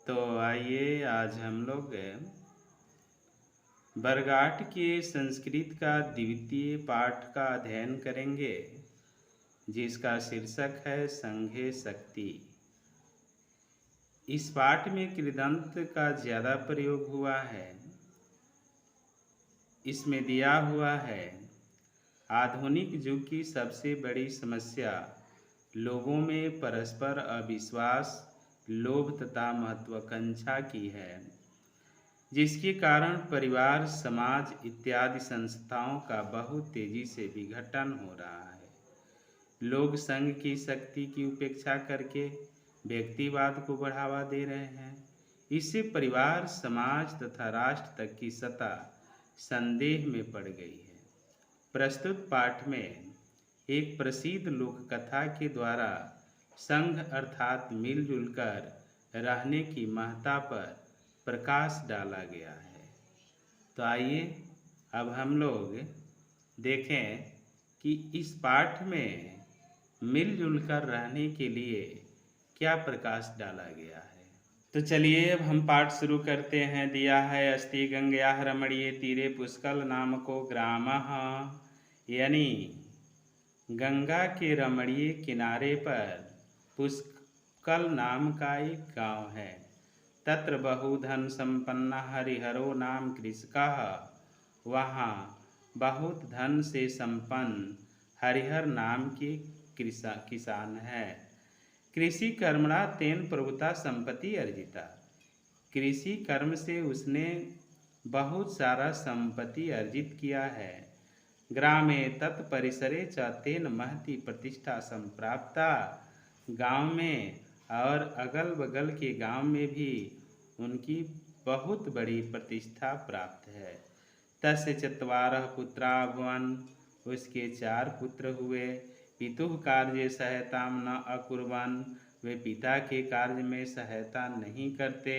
तो आइए आज हम लोग बरगाट के संस्कृत का द्वितीय पाठ का अध्ययन करेंगे, जिसका शीर्षक है संघे शक्ति। इस पाठ में कृदंत का ज़्यादा प्रयोग हुआ है। इसमें दिया हुआ है, आधुनिक युग की सबसे बड़ी समस्या लोगों में परस्पर अविश्वास, लोभ तथा महत्वाकांक्षा की है, जिसके कारण परिवार, समाज इत्यादि संस्थाओं का बहुत तेजी से विघटन हो रहा है। लोग संघ की शक्ति की उपेक्षा करके व्यक्तिवाद को बढ़ावा दे रहे हैं। इससे परिवार, समाज तथा राष्ट्र तक की सत्ता संदेह में पड़ गई है। प्रस्तुत पाठ में एक प्रसिद्ध लोक कथा के द्वारा संघ अर्थात मिलजुल कर रहने की महत्ता पर प्रकाश डाला गया है। तो आइए अब हम लोग देखें कि इस पाठ में मिलजुल कर रहने के लिए क्या प्रकाश डाला गया है। तो चलिए अब हम पाठ शुरू करते हैं। दिया है, अस्ति गंगयाः रमणीये तीरे पुष्कल नामको ग्रामः, यानी गंगा के रमणीय किनारे पर पुष्कल नाम का एक गांव है। तत्र बहुधन संपन्न हरिहरो नाम कृषकः, वहाँ बहुत धन से संपन्न हरिहर नाम के किसान है। कृषि कर्मणा तेन प्रभुता संपत्ति अर्जिता, कृषि कर्म से उसने बहुत सारा संपत्ति अर्जित किया है। ग्रामे तत्परिसरे च तेन महती प्रतिष्ठा संप्राप्ता, गांव में और अगल बगल के गांव में भी उनकी बहुत बड़ी प्रतिष्ठा प्राप्त है। तस्य चत्वारः पुत्रा भवन, उसके 4 पुत्र हुए। पितुः कार्ये सहायतां न अकुर्वन्, वे पिता के कार्य में सहायता नहीं करते।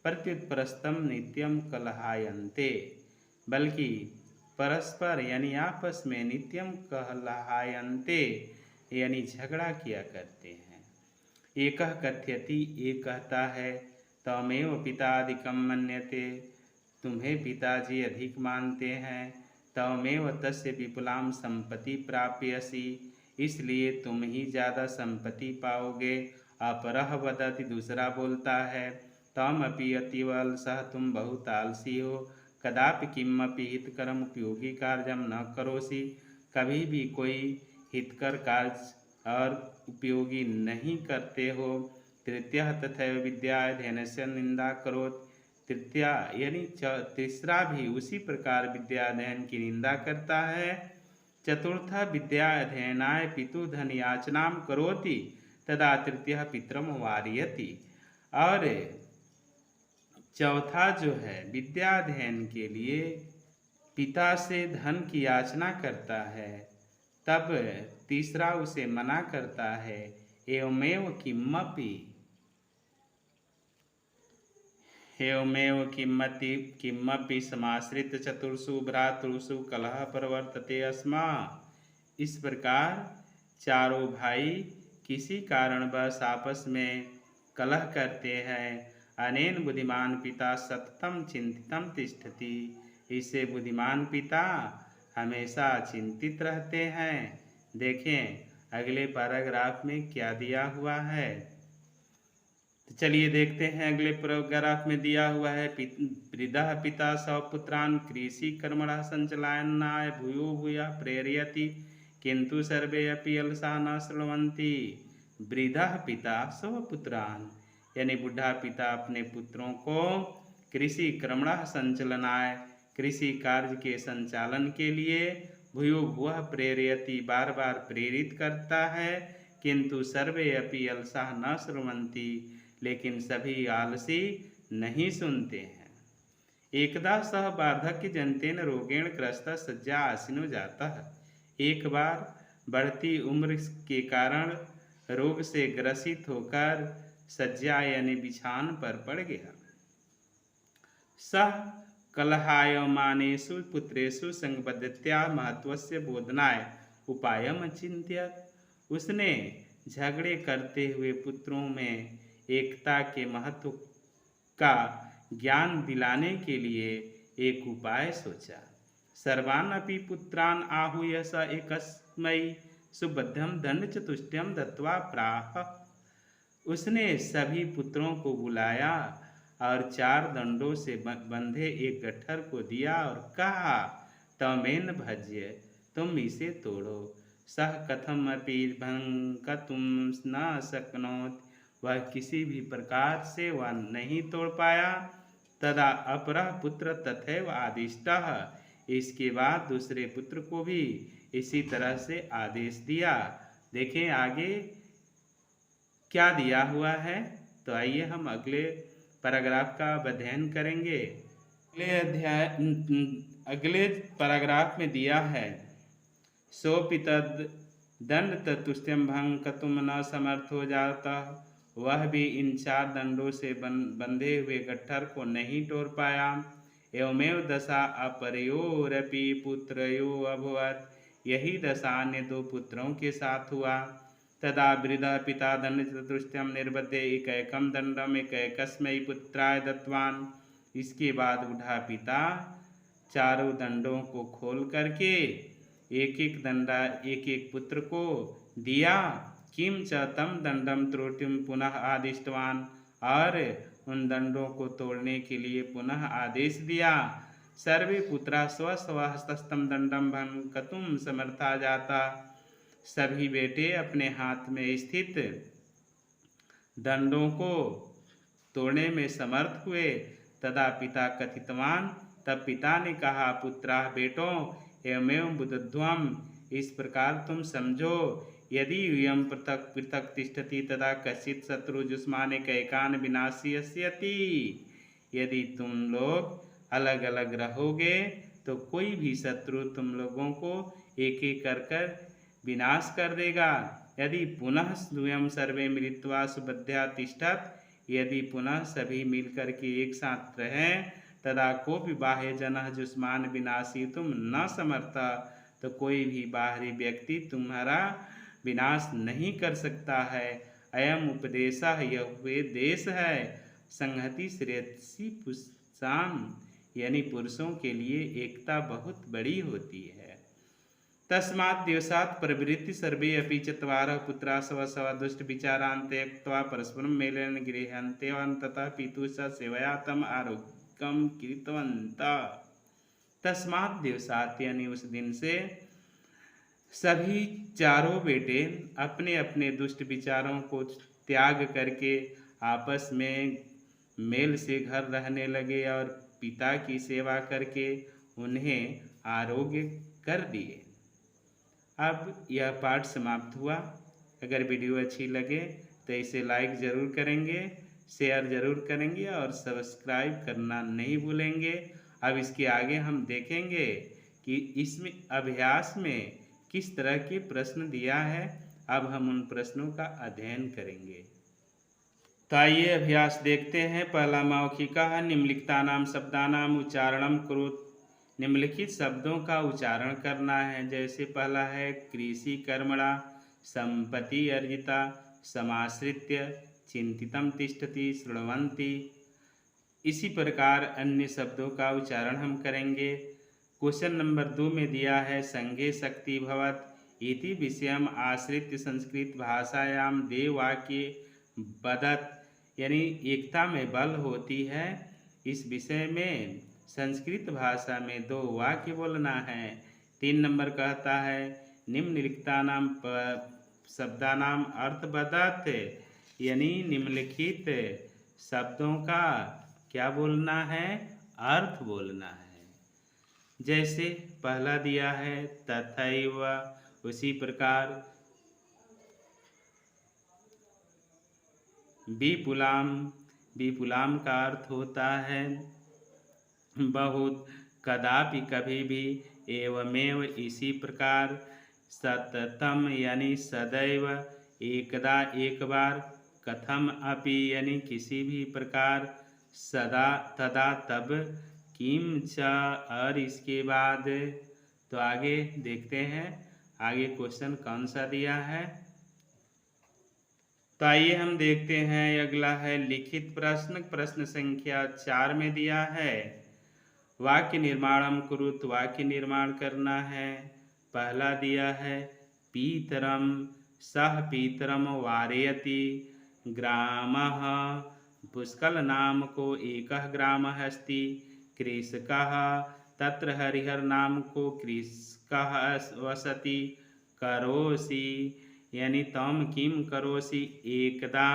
प्रत्युत्प्रस्थं नित्यं कलहायन्ते, बल्कि परस्पर यानी आपस में नित्यम कलहायन्ते यानी झगड़ा किया करते हैं। एकः कथयति, एक कहता है, तमेव पितादिकं मन्यते, तुम्हें पिताजी अधिक मानते हैं। तमेव तस्य विपुलां संपत्ति प्राप्यसि, इसलिए तुम ही ज़्यादा संपत्ति पाओगे। अपरः वदति, दूसरा बोलता है, तम अपि अतीव अलसः, तुम बहुत आलसी हो। कदापि किमपि हितकरम उपयोगी कार्यम न करोसि, कभी भी कोई हितकर कार्य और उपयोगी नहीं करते हो। तृतीयः तथैव विद्याध्ययनस्य निंदा करोति, तृतीया यानी तीसरा भी उसी प्रकार विद्याध्ययन की निंदा करता है। चतुर्थ विद्या अध्ययनाय पितु धन याचनां करोति, तदा तृतीय पितरम वारयति, और चौथा जो है विद्याध्ययन के लिए पिता से धन की याचना करता है, तब तीसरा उसे मना करता है। एवमेव किमपि समाश्रित चतुर्षु भ्रातृषु कलह प्रवर्तते अस्मा, इस प्रकार चारों भाई किसी कारणवश आपस में कलह करते हैं। अनेन बुद्धिमान पिता सततम चिंतितम तिष्ठति, इससे बुद्धिमान पिता हमेशा चिंतित रहते हैं। देखें अगले पैराग्राफ में क्या दिया हुआ है। तो चलिए देखते हैं अगले पैराग्राफ में दिया हुआ है, वृद्धः पिता स्वपुत्रान् कृषि कर्मणः संचलनाय भूयो भूयः प्रेरयति, किंतु सर्वे अपि अलसाः न शृण्वन्ति। वृद्धः पिता स्वपुत्रान्, यानी बुढ़ा पिता अपने पुत्रों को कृषि कर्मणः संचलनाय, कृषि कार्य के संचालन के लिए भूयो भूयः प्रेरयति, बार बार प्रेरित करता है। किंतु सर्वे अपि अलसाः न शृण्वन्ति, लेकिन सभी आलसी नहीं सुनते हैं। एकदा सह वार्धक्य जनितेन रोगेण ग्रस्तः शय्या आसीनो जातः, एक बार बढ़ती उम्र के कारण रोग से ग्रसित होकर शय्या यानी बिछान पर पड़ गया। सह कलहायमानेषु पुत्रेषु संगबद्धतया महत्वस्य बोधनाय उपायम अचिन्त्यत, उसने झगड़े करते हुए पुत्रों में एकता के महत्व का ज्ञान दिलाने के लिए एक उपाय सोचा। सर्वान् अपि पुत्रान् आहूय स एकस्मै सुबद्धं दंडचतुष्टयं दत्त्वा प्राह। उसने सभी पुत्रों को बुलाया और 4 दंडों से बंधे एक गट्ठर को दिया और कहा, तमेन भज्य, तुम इसे तोड़ो। सह कथमपि भंकतुं न शक्नोति, वह किसी भी प्रकार से वह नहीं तोड़ पाया। तदा अपरः पुत्र तथैव आदिष्टः, इसके बाद दूसरे पुत्र को भी इसी तरह से आदेश दिया। देखें आगे क्या दिया हुआ है। तो आइए हम अगले पैराग्राफ का अध्ययन करेंगे। अगले पैराग्राफ में दिया है, सोऽपि तद् दंडचतुष्टयं भंक्तुं न समर्थो जातः, वह भी इन 4 दंडों से बंधे हुए गट्ठर को नहीं तोड़ पाया। एवमेव दशा अपरयोरपि पुत्रयो अभवत्, यही दशा अन्य 2 पुत्रों के साथ हुआ। तदा वृद्धः पिता दंडचतुष्टयं निर्बध्य एकैकं दंडम् एकैकस्मै पुत्राय दत्तवान्। इसके बाद बूढ़ा पिता 4 दंडों को खोल करके एक एक पुत्र को दिया। किम च तम दंडम त्रुटिम पुनः आदिष्टवान्, और उन दंडों को तोड़ने के लिए पुनः आदेश दिया। सर्वे पुत्रा स्व स्व हस्तस्थं दंडम भंक्तुं समर्था जाता, सभी बेटे अपने हाथ में स्थित दंडों को तोड़ने में समर्थ हुए। तदा पिता कथितवान, तब पिता ने कहा, पुत्राः बेटों, एवमेव बुद्धध्वम्, इस प्रकार तुम समझो, यदि यूयं पृथक पृथक तिष्ठति तदा कश्चित् शत्रु जुष्मानेकैकान् विनाशयिष्यति। यदि तुम लोग अलग अलग रहोगे तो कोई भी शत्रु तुम लोगों को एक एक कर विनाश कर देगा। यदि पुनः स्वयं सर्वे मिलित्वा सुबध्या तिष्ठत, यदि पुनः सभी मिलकर के एक साथ रहें, तदा कोऽपि बाह्य जनः जुष्मान विनाशितुं न समर्थ, तो कोई भी बाहरी व्यक्ति तुम्हारा विनाश नहीं कर सकता है। अयम उपदेशः, यह उपदेश है, संहति श्रेयसी पुरुषाम, यानी पुरुषों के लिए एकता बहुत बड़ी होती है। तस्मात् दिवसात् प्रवृत्ति सर्वे अपि चत्वारः पुत्राः स्व स्व दुष्ट विचारान् त्यक्त्वा परस्परं मेलेन गृह्णन्ते ततः पितुः स सेवया तम् आरोग्यं कृतवन्तः। तस्मात् दिवसात्, यानी उस दिन से सभी 4 बेटे अपने अपने दुष्ट विचारों को त्याग करके आपस में मेल से घर रहने लगे और पिता की सेवा करके उन्हें आरोग्य कर दिए। अब यह पाठ समाप्त हुआ। अगर वीडियो अच्छी लगे तो इसे लाइक ज़रूर करेंगे, शेयर ज़रूर करेंगे और सब्सक्राइब करना नहीं भूलेंगे। अब इसके आगे हम देखेंगे कि इसमें अभ्यास में किस तरह के प्रश्न दिया है। अब हम उन प्रश्नों का अध्ययन करेंगे। तो आइए अभ्यास देखते हैं। पहला मौखिकः निम्नलिखितानां शब्दानां उच्चारणं कुरु। निम्नलिखित शब्दों का उच्चारण करना है। जैसे पहला है कृषि कर्मणा, संपत्ति अर्जिता, समाश्रित्य, चिंतितं तिष्ठति, शृण्वन्ति। इसी प्रकार अन्य शब्दों का उच्चारण हम करेंगे। क्वेश्चन नंबर 2 में दिया है संघे शक्ति भवत् इति विषयम् आश्रित्य संस्कृत भाषायां द्वे वाक्ये वदत्, यानी एकता में बल होती है। इस विषय में संस्कृत भाषा में 2 वाक्य बोलना है। 3 नंबर कहता है निम्नलिखितानां शब्दानां अर्थ वदत्, यानी निम्नलिखित शब्दों का क्या बोलना है, अर्थ बोलना है। जैसे पहला दिया है तथैव, उसी प्रकार विपुलाम, विपुलाम का अर्थ होता है बहुत, कदापि कभी भी, एवमेव इसी प्रकार, सततम यानी सदैव, एकदा एक बार, कथम अपि यानी किसी भी प्रकार, सदा तदा तब, किम च और इसके बाद। तो आगे देखते हैं आगे क्वेश्चन कौन सा दिया है। तो आइए हम देखते हैं, अगला है लिखित प्रश्न। प्रश्न संख्या 4 में दिया है, वाक्य निर्माणम कुरुत, वाक्य निर्माण करना है। पहला दिया है, पीतरम सह पीतरम वारयति ग्रामः, पुष्कल नाम को एकः ग्रामः अस्ति, कृषकः तत्र हरिहर नाम को कृषकः वसति, करोसि यानी तम किम करोसि एकदा,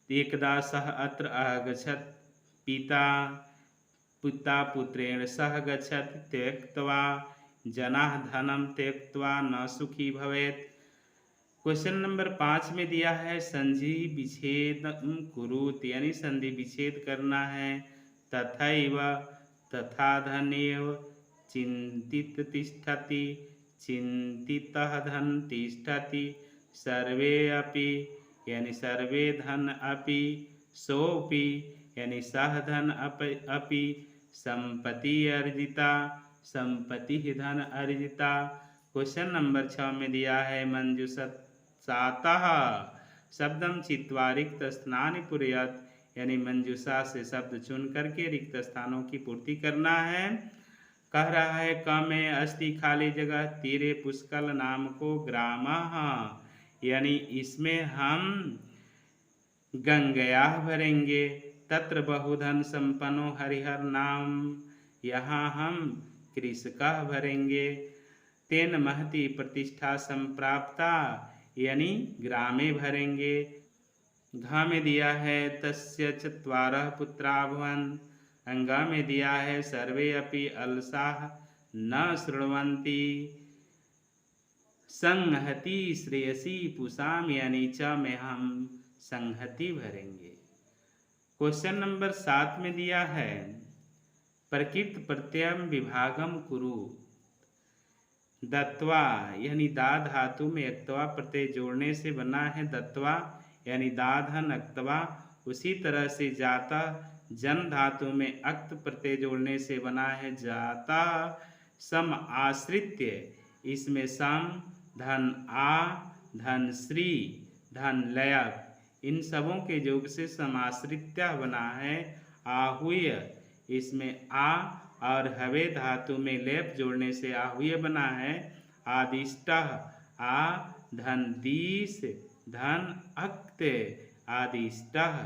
एकदा सः अत्र आगच्छत्, पिता पिता पुत्रेण सह गच्छत्, त्यक्त्वा जनाः धनं त्यक्त्वा न सुखी भवेत्। क्वेश्चन नंबर 5 में दिया है, संधि विच्छेद कुरुत यानी संधि विच्छेद करना है। तथैव तथा धनेव चिंतित तिष्ठति, चिंतितः धन तिष्ठति, सर्वे अपि यानी सर्वे धन अपि, सोपि यानी सह धन अपि, संपत्ति अर्जिता, संपत्ति धन अर्जिता। क्वेश्चन नंबर 6 में दिया है, मंजूषातः शब्दम चित्वा रिक्त स्थानानि पूरयत, यानी मंजूषा से शब्द चुन करके रिक्त स्थानों की पूर्ति करना है। कह रहा है, क में अस्ति खाली जगह, तीरे पुष्कल नाम को ग्रामः, यानी इसमें हम गंगया भरेंगे। तत्र बहुधन संपन्नो हरिहर नाम, यहाँ हम कृषकः भरेंगे। तेन महती प्रतिष्ठा संप्राप्ता, यानी ग्रामे भरेंगे। घ में दिया है, तस्य चत्वारः पुत्रा भवन, अंगा में दिया है, सर्वे अपि अलसाः न शृण्वन्ति, संहति श्रेयसी पुषाम, यानी च में हम संहति भरेंगे। क्वेश्चन नंबर 7 में दिया है, प्रकृत प्रत्ययम विभागम कुरु, दत्वा यानी दा धातु में अक्तवा प्रत्यय जोड़ने से बना है दत्वा, यानी दा धन अक्तवा। उसी तरह से जाता जन धातु में अक्त प्रत्यय जोड़ने से बना है जाता, सम आश्रित्य, इसमें सम धन आ, धन श्री, धन लयक, इन सबों के योग से समाश्रित्य बना है आहूय, इसमें आ और हवे धातु में लेप जोड़ने से आहूय बना है आदिष्टः, आ धन दीस, धन अक्त, आदिष्टः।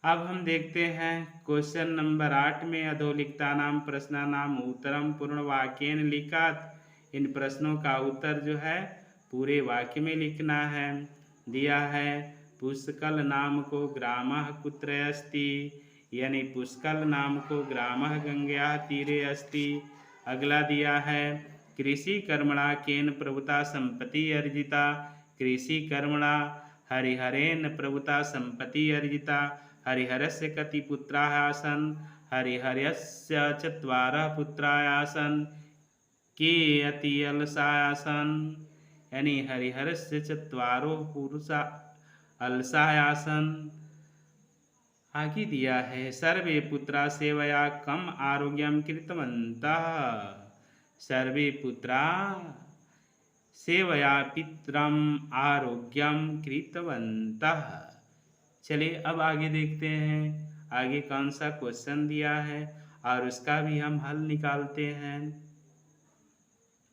अब हम देखते हैं क्वेश्चन नंबर 8 में, अधोलिखितानां प्रश्नानां उत्तरम पूर्ण वाक्येन लिखत, इन प्रश्नों का उत्तर जो है पूरे वाक्य में लिखना है। दिया है, पुष्कल नाम को ग्रामः कुत्र अस्ति, यानी पुष्कल नाम को ग्रामः गंगया तीरे अस्ति। अगला दिया है, कृषि कर्मणा केन प्रभुता संपत्ति अर्जिता, कृषि कर्मणा हरिहरेन प्रभुता संपत्ति अर्जिता, हरिहरस्य कति पुत्राः आसन्, हरिहरस्य चत्वारः पुत्राः आसन्, के अति अलसा आसन्, यानी हरिहरस्य चत्वारो पुरुषा अलसा आसन्। आगे दिया है, सर्वे पुत्रा सेवया कम आरोग्यम कृतवन्तः, सर्वे पुत्रा सेवया पितरम आरोग्यम कृतवन्तः। चलिए अब आगे देखते हैं, आगे कौन सा क्वेश्चन दिया है और उसका भी हम हल निकालते हैं।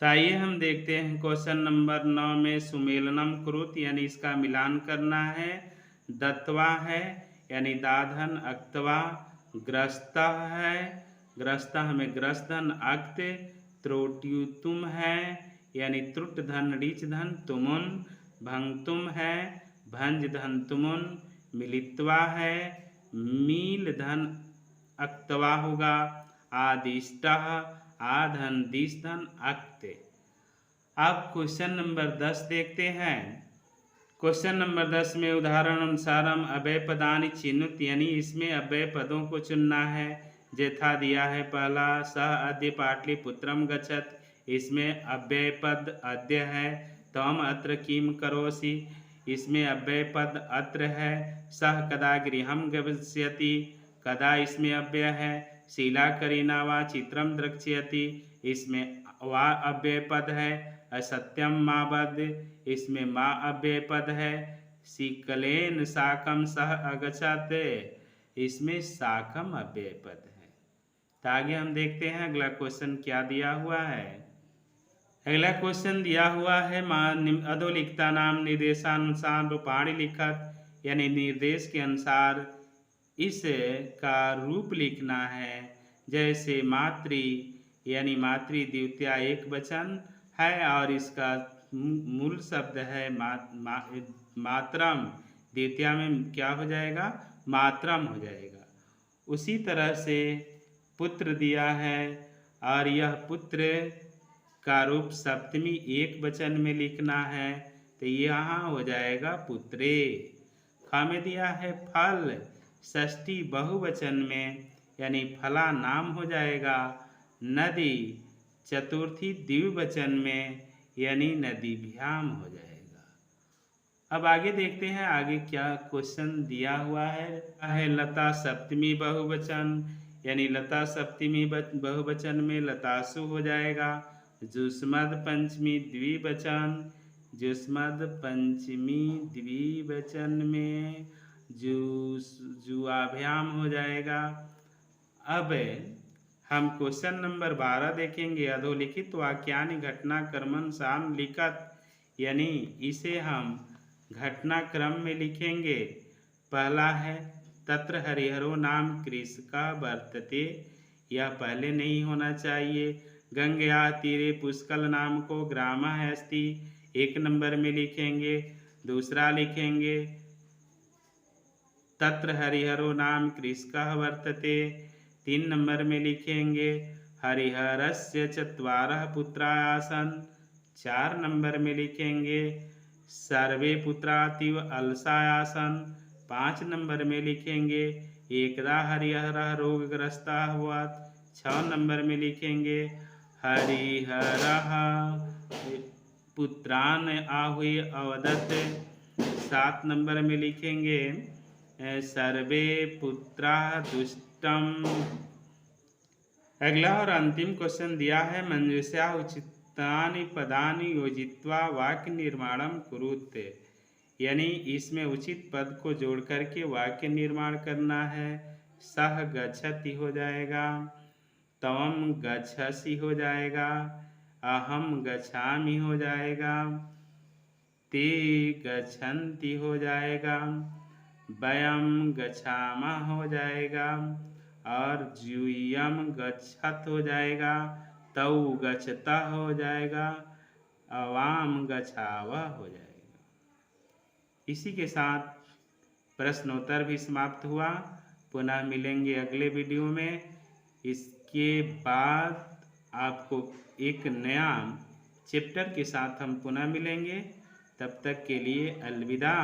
तो आइए हम देखते हैं क्वेश्चन नंबर 9 में, सुमेलनम कुरुत, यानी इसका मिलान करना है। दत्वा है यानी दाधन अक्तवा, ग्रस्त है, ग्रस्त में ग्रस्त धन अक्त, त्रोट्युतुम है यानी त्रुट धन ऋच धन तुमुन, भंगतुम है, भंज धन तुमुन, मिलित्वा है, मील धन अक्तवा होगा, आदिष्टः, आधन दिस धन अक्त। अब क्वेश्चन नंबर 10 देखते हैं। क्वेश्चन नंबर 10 में उदाहरण अनुसारम अव्यय पदानि चिन्हित, यानी इसमें अव्यय पदों को चुनना है। जैथा दिया है, पहला सह अद्य पाटलिपुत्रम गच्छत, इसमें अव्यय पद अद्य है। तम अत्र किम करोसि, इसमें अव्यय पद अत्र है। सह कदा गृहम गमिष्यति, कदा इसमें अव्यय है। शीला करीना वा चित्रम द्रक्ष्यति, इसमें वा अव्यय पद है। असत्यम माँ बद, इसमें माँ अव्यय पद है। शीकलेन साकम सह अगछत, इसमें साकम अव्यय पद है। तो आगे हम देखते हैं अगला क्वेश्चन क्या दिया हुआ है। अगला क्वेश्चन दिया हुआ है अधोलिखिता नाम निर्देशानुसार रूपाणी लिखत, यानी निर्देश के अनुसार इस का रूप लिखना है। जैसे मातृ यानी मातृ द्वितीया एक वचन है और इसका मूल शब्द है मातरम, द्वितीया में क्या हो जाएगा, मातरम हो जाएगा। उसी तरह से पुत्र दिया है और यह पुत्र का रूप सप्तमी एक वचन में लिखना है, तो यहाँ हो जाएगा पुत्रे। ख में दिया है फल, षष्ठी बहुवचन में यानी फला नाम हो जाएगा। नदी चतुर्थी द्विवचन में यानी नदीभ्याम हो जाएगा। अब आगे देखते हैं आगे क्या क्वेश्चन दिया हुआ है। लता सप्तमी बहुवचन यानी लता सप्तमी बहुवचन में लतासु हो जाएगा। जुष्मद पंचमी द्विवचन, जुष्मद पंचमी द्विवचन में जुआभ्याम हो जाएगा। अब हम क्वेश्चन नंबर 12 देखेंगे। अधोलिखित वाक्यानि घटनाक्रमानुसार लिखत, यानी इसे हम घटनाक्रम में लिखेंगे। पहला है तत्र हरिहरो नाम कृषका वर्तते, यह पहले नहीं होना चाहिए। गंगया तीरे पुष्कल नाम को ग्रामः अस्ति, एक नंबर में लिखेंगे। दूसरा लिखेंगे तत्र हरिहरो नाम कृषकः वर्तते, 3 नंबर में लिखेंगे। हरिहरस्य चत्वारः पुत्रा आसन्, 4 नंबर में लिखेंगे। सर्वे पुत्रा अतीव अलसा आसन्, 5 नंबर में लिखेंगे। एकदा हरिहरः रोगग्रस्तः अभवत्, 6 नंबर में लिखेंगे। हरिहरः पुत्रान् आहूय अवदत्, 7 नंबर में लिखेंगे। सर्वे पुत्रा दुष्टम। अगला और अंतिम क्वेश्चन दिया है मंजूषा उचितानि पदानि योजित्वा वाक्य निर्माणम कुरुत, यानी इसमें उचित पद को जोड़ करके वाक्य निर्माण करना है। सह गच्छति हो जाएगा, त्वं गच्छसि हो जाएगा, अहम गच्छामि हो जाएगा, ते गच्छन्ति हो जाएगा, वयम गच्छामः हो जाएगा और यूयम गच्छत हो जाएगा, तौ गच्छतः हो जाएगा, अवाम गच्छावः हो जाएगा। इसी के साथ प्रश्नोत्तर भी समाप्त हुआ। पुनः मिलेंगे अगले वीडियो में। इसके बाद आपको एक नया चैप्टर के साथ हम पुनः मिलेंगे। तब तक के लिए अलविदा।